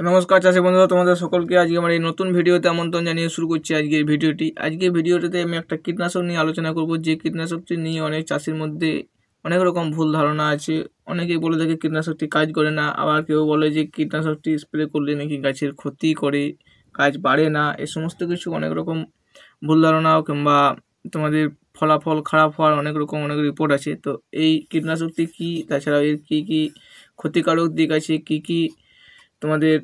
তো নমস্কার চাষি বন্ধুরা, তোমাদের সকলকে আজকে আমার এই নতুন ভিডিওতে আমন্ত্রণ জানিয়ে শুরু করছি আজকের ভিডিওটি। আজকের ভিডিওটিতে আমি একটা কীটনাশক নিয়ে আলোচনা করব, যে কীটনাশকটি নিয়ে অনেক চাষির মধ্যে অনেক রকম ভুল ধারণা আছে। অনেকেই বলে থাকে কীটনাশকটি কাজ করে না, আবার কেউ বলে যে কীটনাশকটি স্প্রে করলে নাকি গাছের ক্ষতি করে, কাজ বাড়ে না। এই সমস্ত কিছু অনেক রকম ভুল ধারণা কিংবা তোমাদের ফলাফল খারাপ হওয়ার অনেক রিপোর্ট আছে। তো এই কীটনাশকটি কী, তাছাড়া এর কী কী ক্ষতিকারক দিক আছে, কী কী তোমাদের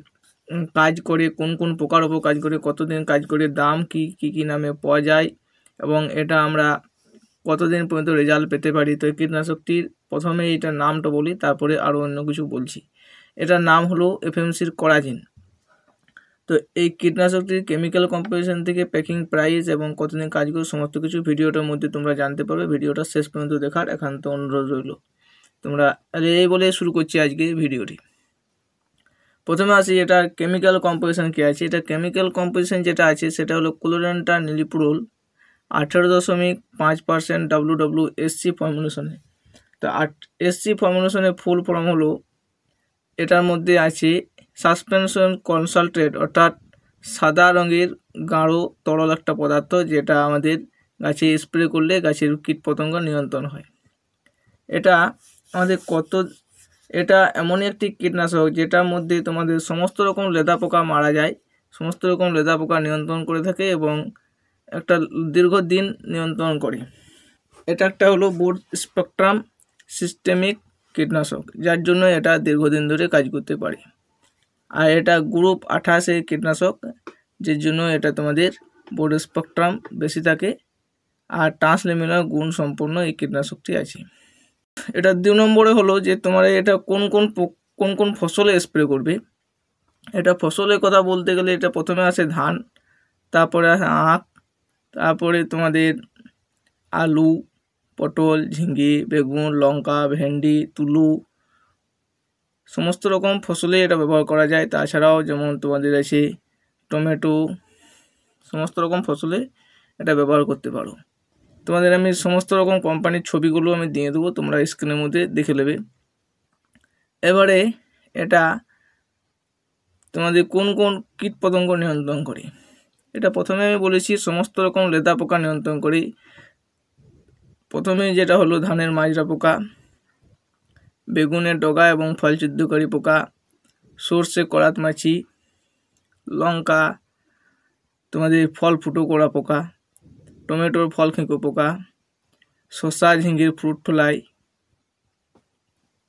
কাজ করে, কোন কোন পোকার ওপর কাজ করে, কতদিন কাজ করে, দাম কি কি নামে পাওয়া যায় এবং এটা আমরা কতদিন পর্যন্ত রেজাল্ট পেতে পারি। তো এই কীটনাশকটির প্রথমে এটার নামটা বলি, তারপরে আরও অন্য কিছু বলছি। এটার নাম হলো এফএমসির কোরাজিন। তো এই কীটনাশকটির কেমিক্যাল কম্পোজিশন থেকে প্যাকিং প্রাইস এবং কতদিন কাজ করে সমস্ত কিছু ভিডিওটার মধ্যে তোমরা জানতে পারবে। ভিডিওটা শেষ পর্যন্ত দেখার একান্ত অনুরোধ রইল। তোমরা এই বলে শুরু করছি আজকে ভিডিওটি। প্রথমে আসি এটার কেমিক্যাল কম্পোজিশন কী আছে। এটা কেমিক্যাল কম্পোজিশন যেটা আছে সেটা হলো ক্লোরেন্টা নিলিপ্রোল 18.5% WWSC ফর্মুলেশনে। তো SC ফর্মুলেশনের ফুল ফর্ম হলো, এটার মধ্যে আছে সাসপেনশন কনসালট্রেট, অর্থাৎ সাদা রঙের গাঢ় তরল একটা পদার্থ, যেটা আমাদের গাছে স্প্রে করলে গাছের কীটপতঙ্গ নিয়ন্ত্রণ হয়। এটা আমাদের এটা এমনই একটি কীটনাশক যেটার মধ্যে তোমাদের সমস্ত রকম লেদা পোকা মারা যায়, সমস্ত রকম লেদা পোকা নিয়ন্ত্রণ করে থাকে এবং একটা দীর্ঘদিন নিয়ন্ত্রণ করে। এটা একটা হলো ব্রড স্পেকট্রাম সিস্টেমিক কীটনাশক, যার জন্য এটা দীর্ঘদিন ধরে কাজ করতে পারে। আর এটা গ্রুপ 28 কীটনাশক, যার জন্য এটা তোমাদের ব্রড স্পেকট্রাম বেশি থাকে আর ট্রান্সলেমিনার গুণ সম্পন্ন এই কীটনাশকটি আছে। এটা 2 নম্বরে হলো যে তোমার এটা কোন কোন ফসলে স্প্রে করবে। এটা ফসলের কথা বলতে গেলে এটা প্রথমে আসে ধান, তারপরে আসে আখ, তারপরে তোমাদের আলু, পটল, ঝিঙ্গে, বেগুন, লঙ্কা, ভেন্ডি, তুলো, সমস্ত রকম ফসলে এটা ব্যবহার করা যায়। তাছাড়াও যেমন তোমাদের আছে টমেটো, সমস্ত রকম ফসলে এটা ব্যবহার করতে পারো। তোমাদের আমি সমস্ত রকম কোম্পানির ছবিগুলো আমি দিয়ে দেবো, তোমরা স্ক্রিনের মধ্যে দেখে নেবে। এবারে এটা তোমাদের কোন কোন কীটপতঙ্গ নিয়ন্ত্রণ করে। এটা প্রথমে আমি বলেছি সমস্ত রকম লেদা পোকা নিয়ন্ত্রণ করি। প্রথমে যেটা হলো ধানের মাজরা পোকা, বেগুনের ডগা এবং ফল ছিদ্রকারী পোকা, সর্ষে করাত মাছি, লঙ্কা তোমাদের ফল ফুটো করা পোকা, টমেটোর ফল খেঁকো পোকা, শসা ঝিঙ্গের ফ্রুট ফ্লাই,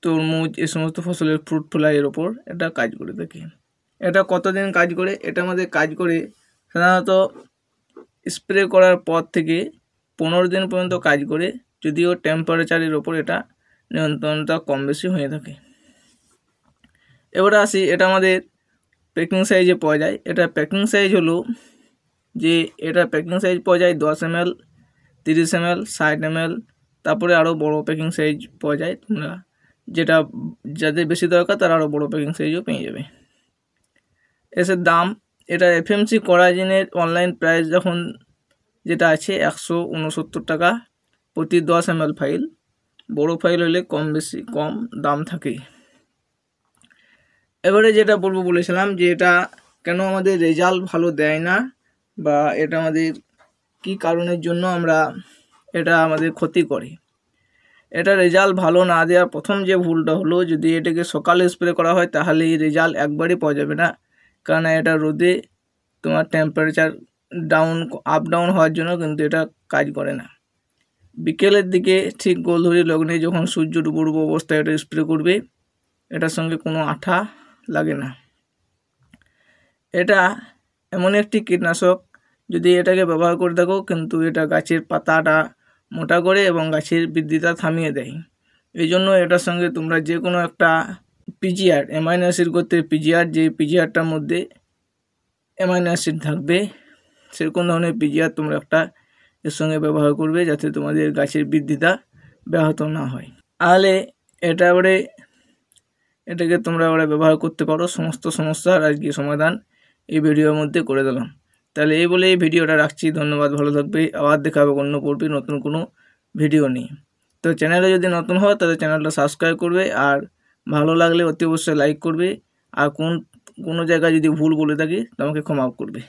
তরমুজ, এই সমস্ত ফসলের ফ্রুট ফ্লাইয়ের ওপর এটা কাজ করে থাকে। এটা কতদিন কাজ করে? এটা আমাদের কাজ করে সাধারণত স্প্রে করার পর থেকে 15 দিন পর্যন্ত কাজ করে, যদিও টেম্পারেচারের ওপর এটা নিয়ন্ত্রণটা কম বেশি হয়ে থাকে। এবারে আসি এটা আমাদের প্যাকিং সাইজে পাওয়া যায়। এটা প্যাকিং সাইজ হলো যে এটা প্যাকিং সাইজ পাওয়া যায় 10 ml, 30 ml, 60 ml, তারপরে আরও বড় প্যাকিং সাইজ পাওয়া যায়। তোমরা যাদের বেশি দরকার তারা আরও বড় প্যাকিং সাইজও পেয়ে যাবে। এসের দাম, এটা এফএমসি কোরাজিনের অনলাইন প্রাইস যখন যেটা আছে 169 টাকা প্রতি 10 ml ফাইল। বড় ফাইল হলে কম দাম থাকে। এবারে যেটা বলেছিলাম যে এটা কেন আমাদের রেজাল্ট ভালো দেয় না, বা এটা আমাদের কি কারণের জন্য এটা আমাদের ক্ষতি করে। এটা রেজাল্ট ভালো না দেওয়ার প্রথম যে ভুলটা হলো, যদি এটাকে সকালে স্প্রে করা হয় তাহলে এই রেজাল্ট একবারই পাওয়া যাবে না, কারণ এটা রোদে তোমার টেম্পারেচার আপ ডাউন হওয়ার জন্য কিন্তু এটা কাজ করে না। বিকেলের দিকে ঠিক গোলধরি লগ্নে যখন সূর্য ডুবো অবস্থায় এটা স্প্রে করবে, এটার সঙ্গে কোনো আঠা লাগে না। এটা এমন একটি কীটনাশক, যদি এটাকে ব্যবহার করে থাকো কিন্তু এটা গাছের পাতাটা মোটা করে এবং গাছের বৃদ্ধিটা থামিয়ে দেয়। এই জন্য এটার সঙ্গে তোমরা যে কোনো একটা পিজিআর, অ্যামাইনো অ্যাসিড করতে পিজিআর, যে পিজিআরটার মধ্যে অ্যামাইনো অ্যাসিড থাকবে সেরকম ধরনের পিজিআর তোমরা একটা এর সঙ্গে ব্যবহার করবে, যাতে তোমাদের গাছের বৃদ্ধিটা ব্যাহত না হয়। তাহলে এটাকে তোমরা ব্যবহার করতে পারো। সমস্ত সমস্যার আজকে সমাধান এই ভিডিওর মধ্যে করে দিলাম। তাহলে এই বলে এই ভিডিওটা রাখছি। ধন্যবাদ, ভালো থাকবে। আবার দেখা হবে অন্য পর্বে নতুন কোনো ভিডিও নিয়ে। তো চ্যানেলে যদি নতুন হয় তাহলে চ্যানেলটা সাবস্ক্রাইব করবে, আর ভালো লাগলে অতি অবশ্যই লাইক করবে। আর কোন কোনো জায়গায় যদি ভুল বলে থাকি তো আমাকে ক্ষমা করবে।